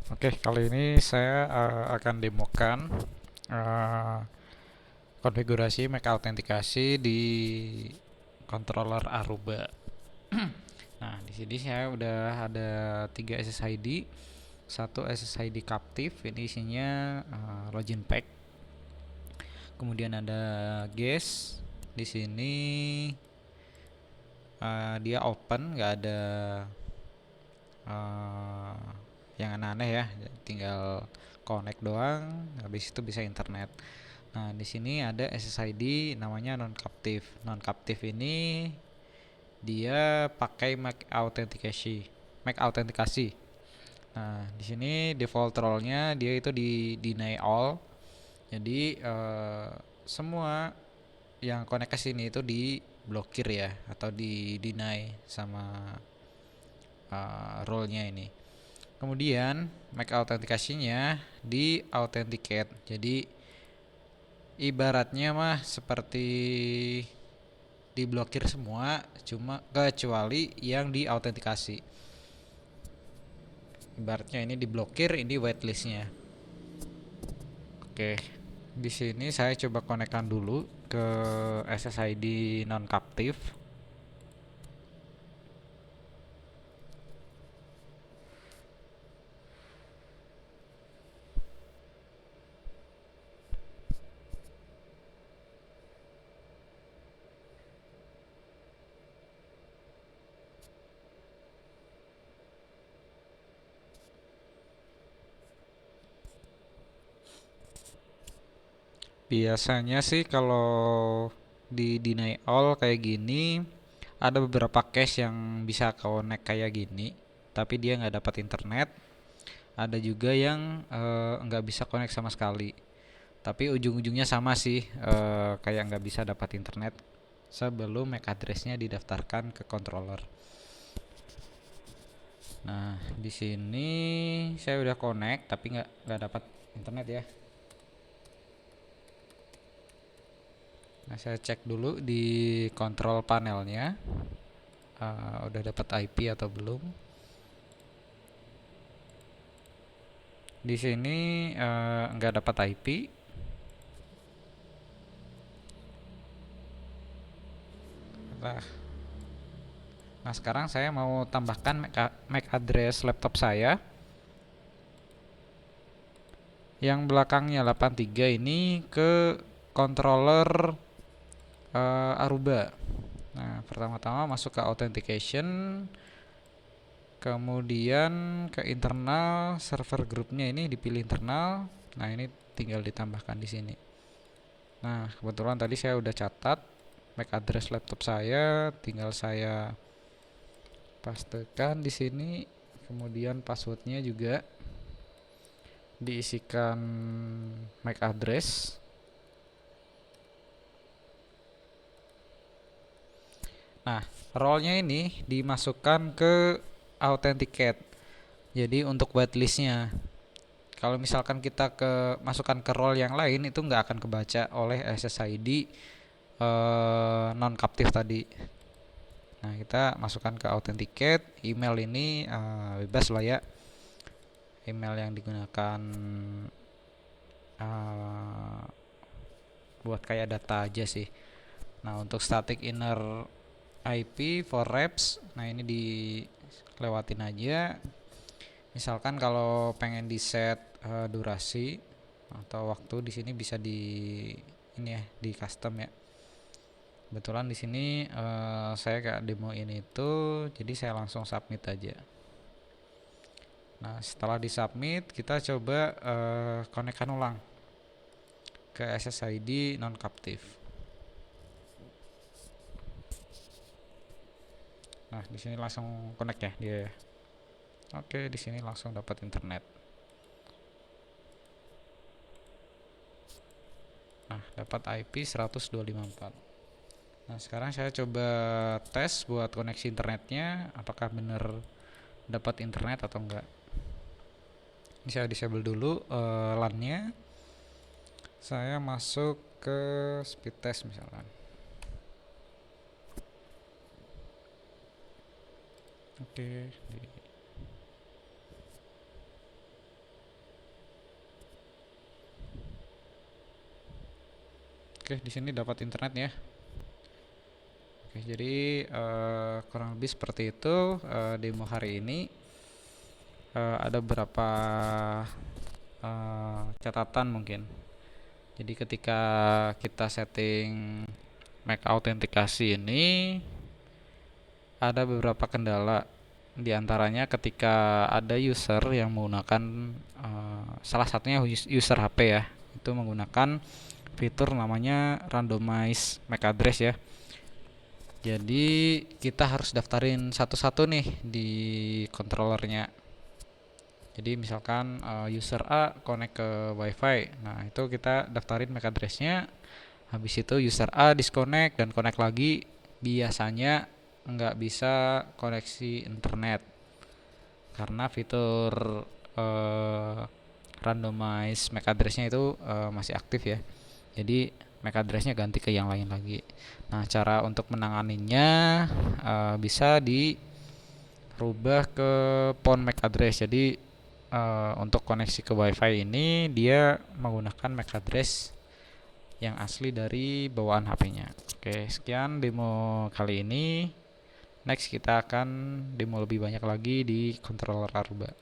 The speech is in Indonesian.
Oke, kali ini saya akan demokan eh, konfigurasi Mac-Authentication di controller Aruba. Nah, di sini saya udah ada 3 SSID, satu SSID captive, ini isinya login pack. Kemudian ada guest, di sini dia open, nggak ada uh, yang aneh-aneh ya, tinggal connect doang, habis itu bisa internet. Nah, di sini ada SSID namanya non captive. Non captive ini dia pakai Mac-Authentication. Nah, di sini default role-nya dia itu di deny all. Jadi semua yang connect ke sini itu diblokir ya, atau di deny sama role-nya ini. Kemudian Mac Authentication-nya di authenticate. Jadi ibaratnya mah seperti diblokir semua, cuma kecuali yang di autentikasi. Ibaratnya ini diblokir, ini whitelistnya. Oke, di sini saya coba konekkan dulu ke SSID non captive. Biasanya sih kalau di deny all kayak gini ada beberapa case yang bisa connect kayak gini, tapi dia nggak dapat internet. Ada juga yang nggak bisa connect sama sekali, tapi ujung-ujungnya sama sih, kayak nggak bisa dapat internet sebelum MAC address-nya didaftarkan ke controller. Nah, di sini saya udah connect tapi nggak dapat internet ya. Nah, saya cek dulu di control panelnya, udah dapat IP atau belum. Di sini nggak dapat IP. Nah, nah, sekarang saya mau tambahkan MAC address laptop saya yang belakangnya 83 ini ke controller Aruba. Nah, pertama-tama masuk ke authentication, kemudian ke internal server grupnya, ini dipilih internal. Nah, ini tinggal ditambahkan di sini. Nah, kebetulan tadi saya udah catat MAC address laptop saya, tinggal saya pastekan di sini. Kemudian passwordnya juga diisikan MAC address. Nah, role-nya ini dimasukkan ke authenticate. Jadi untuk whitelistnya, kalau misalkan kita masukkan ke role yang lain, itu nggak akan kebaca oleh SSID non captive tadi. Nah, kita masukkan ke authenticate. Email ini bebas lah ya, email yang digunakan uh, buat kayak data aja sih. Nah, untuk static inner IP for reps, nah ini dilewatin aja. Misalkan kalau pengen di set durasi atau waktu, di sini bisa ini ya, di custom ya. Kebetulan di sini saya kayak demoin itu, jadi saya langsung submit aja. Nah, setelah disubmit, kita coba konekkan ulang ke SSID non captive. Nah, di sini langsung connect ya dia. Oke, di sini langsung dapat internet. Nah, dapat IP 102.54. Nah, sekarang saya coba tes buat koneksi internetnya, apakah benar dapat internet atau enggak. Ini saya disable dulu LAN-nya. Saya masuk ke speed test misalkan. Oke, Oke, di sini dapat internet ya. Oke, jadi kurang lebih seperti itu demo hari ini. Ada beberapa catatan mungkin. Jadi ketika kita setting Mac-Authentication ini ada beberapa kendala. Di antaranya ketika ada user yang menggunakan salah satunya user HP ya, itu menggunakan fitur namanya randomize MAC address ya. Jadi kita harus daftarin satu-satu nih di controllernya. Jadi misalkan user A connect ke WiFi, nah itu kita daftarin MAC addressnya. Habis itu user A disconnect dan connect lagi, biasanya nggak bisa koneksi internet karena fitur randomize MAC addressnya itu masih aktif ya. Jadi MAC addressnya ganti ke yang lain lagi. Nah, cara untuk menanganinya bisa dirubah ke PON MAC address. Jadi untuk koneksi ke WiFi ini dia menggunakan MAC address yang asli dari bawaan HP-nya. Oke, sekian demo kali ini. Next kita akan demo lebih banyak lagi di controller Aruba.